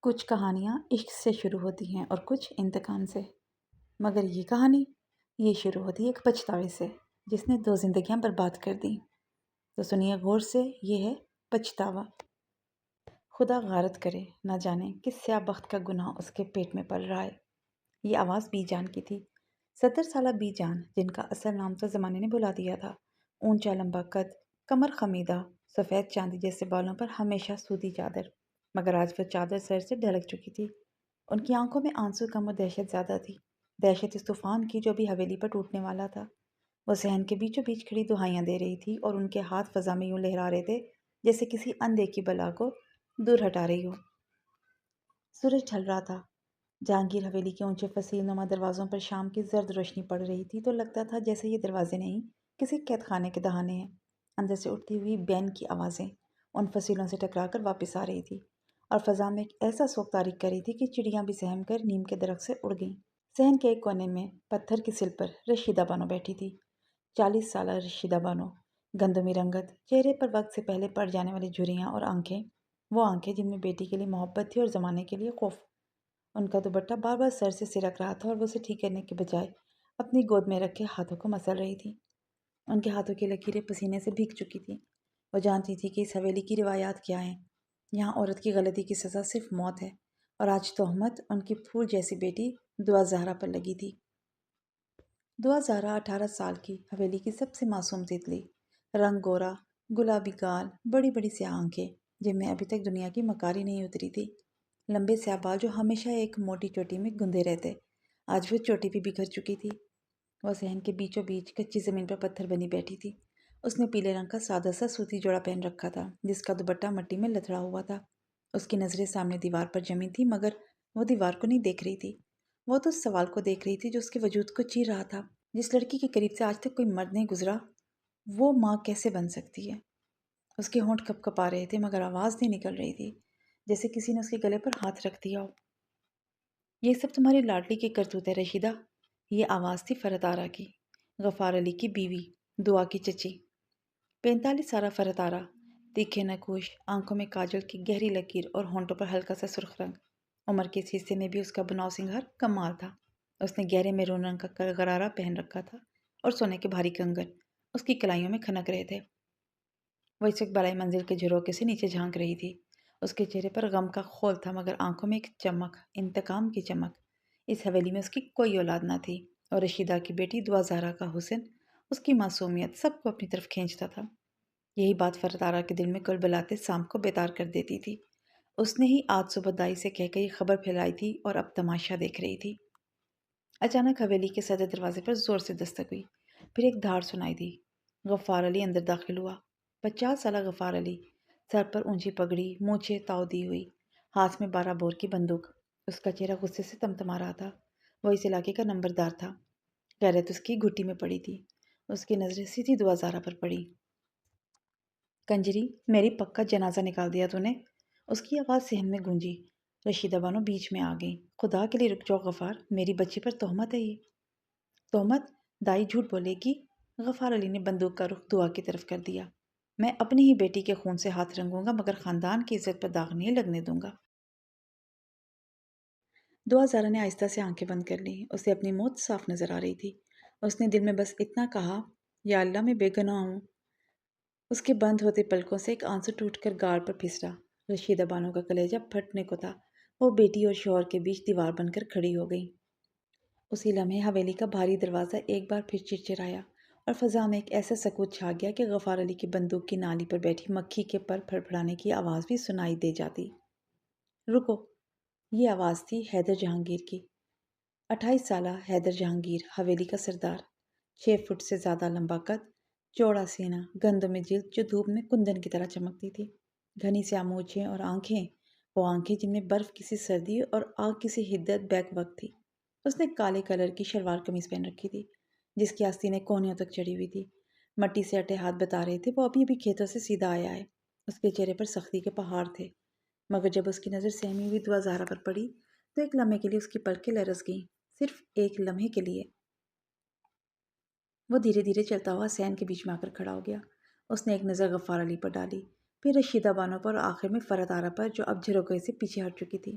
کچھ کہانیاں عشق سے شروع ہوتی ہیں اور کچھ انتقام سے، مگر یہ کہانی شروع ہوتی ہے ایک پچھتاوے سے جس نے 2 زندگیاں برباد کر دیں۔ تو سنیے غور سے، یہ ہے پچھتاوا۔ خدا غارت کرے، نہ جانے کس سیاہ بخت کا گناہ اس کے پیٹ میں پل رہا ہے۔ یہ آواز بی جان کی تھی، 70 سالہ بی جان، جن کا اصل نام تو زمانے نے بلا دیا تھا۔ اونچا لمبا قد، کمر خمیدہ، سفید چاندی جیسے بالوں پر ہمیشہ سوتی چادر، مگر آج وہ چادر سر سے ڈھلک چکی تھی۔ ان کی آنکھوں میں آنسو کم اور دہشت زیادہ تھی، دہشت اس طوفان کی جو بھی حویلی پر ٹوٹنے والا تھا۔ وہ صحن کے بیچوں بیچ کھڑی دہائیاں دے رہی تھی اور ان کے ہاتھ فضا میں یوں لہرا رہے تھے جیسے کسی اندیکھی بلا کو دور ہٹا رہی ہو۔ سورج ڈھل رہا تھا، جہانگیر حویلی کے اونچے فصیل نما دروازوں پر شام کی زرد روشنی پڑ رہی تھی تو لگتا تھا جیسے یہ دروازے نہیں، کسی قید خانے کے دہانے ہیں۔ اندر سے اٹھتی ہوئی بین کی آوازیں ان فصیلوں سے ٹکرا کر واپس آ رہی تھی اور فضا میں ایک ایسا سوگ تاریک کر رہی تھی کہ چڑیاں بھی سہم کر نیم کے درخت سے اڑ گئیں۔ صحن کے ایک کونے میں پتھر کی سل پر رشیدہ بانو بیٹھی تھی، 40 سالہ رشیدہ بانو، گندمی رنگت، چہرے پر وقت سے پہلے پڑ جانے والی جھریاں اور آنکھیں، وہ آنکھیں جن میں بیٹی کے لیے محبت تھی اور زمانے کے لیے خوف۔ ان کا دوپٹہ بار بار سر سے سرک رہا تھا اور وہ اسے ٹھیک کرنے کے بجائے اپنی گود میں رکھے ہاتھوں کو مسل رہی تھی۔ ان کے ہاتھوں کی لکیریں پسینے سے بھیگ چکی تھیں۔ وہ جانتی تھی کہ اس حویلی کی روایات کیا ہیں۔ یہاں عورت کی غلطی کی سزا صرف موت ہے، اور آج تہمت ان کی پھول جیسی بیٹی دعا زہرا پر لگی تھی۔ دعا زہرا 18 سال کی، حویلی کی سب سے معصوم تتلی، رنگ گورا، گلابی گال، بڑی بڑی سیاہ آنکھیں جن میں ابھی تک دنیا کی مکاری نہیں اتری تھی، لمبے سیاہ بال جو ہمیشہ ایک موٹی چوٹی میں گندے رہتے، آج وہ چوٹی بھی بکھر چکی تھی۔ وہ صحن کے بیچوں بیچ کچی زمین پر پتھر بنی بیٹھی تھی۔ اس نے پیلے رنگ کا سادہ سا سوتی جوڑا پہن رکھا تھا جس کا دوپٹہ مٹی میں لتڑا ہوا تھا۔ اس کی نظریں سامنے دیوار پر جمی تھی، مگر وہ دیوار کو نہیں دیکھ رہی تھی، وہ تو اس سوال کو دیکھ رہی تھی جو اس کے وجود کو چیر رہا تھا۔ جس لڑکی کے قریب سے آج تک کوئی مرد نہیں گزرا، وہ ماں کیسے بن سکتی ہے؟ اس کے ہونٹ کپ کپا رہے تھے مگر آواز نہیں نکل رہی تھی، جیسے کسی نے اس کے گلے پر ہاتھ رکھ دیا ہو۔ یہ سب تمہاری لاڈلی کی کرتوت ہے رشیدہ، یہ آواز تھی فرحت آرا کی، غفار علی کی بیوی، دعا کی چچی۔ 45 سالہ فرحت آرا، تیکھے نقوش، آنکھوں میں کاجل کی گہری لکیر اور ہونٹوں پر ہلکا سا سرخ رنگ۔ عمر کے اس حصے میں بھی اس کا بناؤ سنگھار کمال تھا۔ اس نے گہرے میرون رنگ کا غرارہ پہن رکھا تھا اور سونے کے بھاری کنگن اس کی کلائیوں میں کھنک رہے تھے۔ وہ اس وقت بالائی منزل کے جھروکے سے نیچے جھانک رہی تھی۔ اس کے چہرے پر غم کا خول تھا مگر آنکھوں میں ایک چمک، انتقام کی چمک۔ اس حویلی میں اس کی کوئی اولاد نہ تھی اور رشیدہ کی بیٹی دعا زہرا کا حسن، اس کی معصومیت سب کو اپنی طرف کھینچتا تھا۔ یہی بات فرحت آرا کے دل میں کلبلاتے سام کو بیدار کر دیتی تھی۔ اس نے ہی آج صبح دائی سے کہہ کے یہ خبر پھیلائی تھی اور اب تماشا دیکھ رہی تھی۔ اچانک حویلی کے صدر دروازے پر زور سے دستک ہوئی، پھر ایک دھاڑ سنائی دی۔ غفار علی اندر داخل ہوا، 50 سالہ غفار علی، سر پر اونچی پگڑی، مونچھیں تاؤ دی ہوئی، ہاتھ میں 12 بور کی بندوق۔ اس کا چہرہ غصے سے تمتما رہا تھا۔ وہ اس علاقے کا نمبردار تھا، غیرت اس کی گھٹی میں پڑی تھی۔ اس کی نظریں سیدھی دعا زہرا پر پڑی۔ کنجری، میری پکا جنازہ نکال دیا تو نے؟ اس کی آواز صحن میں گونجی۔ رشیدہ بانو بیچ میں آ گئی۔ خدا کے لیے رک جاؤ غفار، میری بچی پر تہمت ہے یہ۔ تہمت؟ دائی جھوٹ بولے گی؟ غفار علی نے بندوق کا رخ دعا کی طرف کر دیا۔ میں اپنی ہی بیٹی کے خون سے ہاتھ رنگوں گا مگر خاندان کی عزت پر داغ نہیں لگنے دوں گا۔ دعا زہرا نے آہستہ سے آنکھیں بند کر لیں، اسے اپنی موت صاف نظر آ رہی تھی۔ اس نے دل میں بس اتنا کہا، یا اللہ میں بے گناہ ہوں۔ اس کے بند ہوتے پلکوں سے ایک آنسو ٹوٹ کر گاڑ پر پھسلا۔ رشیدہ بانو کا کلیجہ پھٹنے کو تھا۔ وہ بیٹی اور شوہر کے بیچ دیوار بن کر کھڑی ہو گئی۔ اسی لمحے حویلی کا بھاری دروازہ ایک بار پھر چرچرایا اور فضا میں ایک ایسا سکوت چھا گیا کہ غفار علی کی بندوق کی نالی پر بیٹھی مکھی کے پر پھڑپھڑانے کی آواز بھی سنائی دے جاتی۔ رکو! یہ آواز تھی حیدر جہانگیر کی۔ 28 سالہ حیدر جہانگیر، حویلی کا سردار، 6 فٹ سے زیادہ لمبا قد، چوڑا سینہ، گندمی جلد جو دھوپ میں کندن کی طرح چمکتی تھی، گھنی سی مونچھیں اور آنکھیں، وہ آنکھیں جن میں برف کسی سردی اور آگ کسی حدت بیک وقت تھی۔ اس نے کالے کلر کی شلوار قمیض پہن رکھی تھی جس کی آستینیں کونیوں تک چڑھی ہوئی تھی۔ مٹی سے اٹے ہاتھ بتا رہے تھے وہ ابھی ابھی کھیتوں سے سیدھا آیا ہے۔ اس کے چہرے پر سختی کے پہاڑ تھے، مگر جب اس کی نظر سہمی ہوئی دعا زہرا پر پڑی تو ایک لمحے کے لیے اس کی پلکیں لرز گئیں، صرف ایک لمحے کے لیے۔ وہ دھیرے دھیرے چلتا ہوا صحن کے بیچ میں آ کر کھڑا ہو گیا۔ اس نے ایک نظر غفار علی پر ڈالی، پھر رشیدہ بانو پر اور آخر میں فرحت آرا پر جو اب جھروکے سے پیچھے ہٹ چکی تھی۔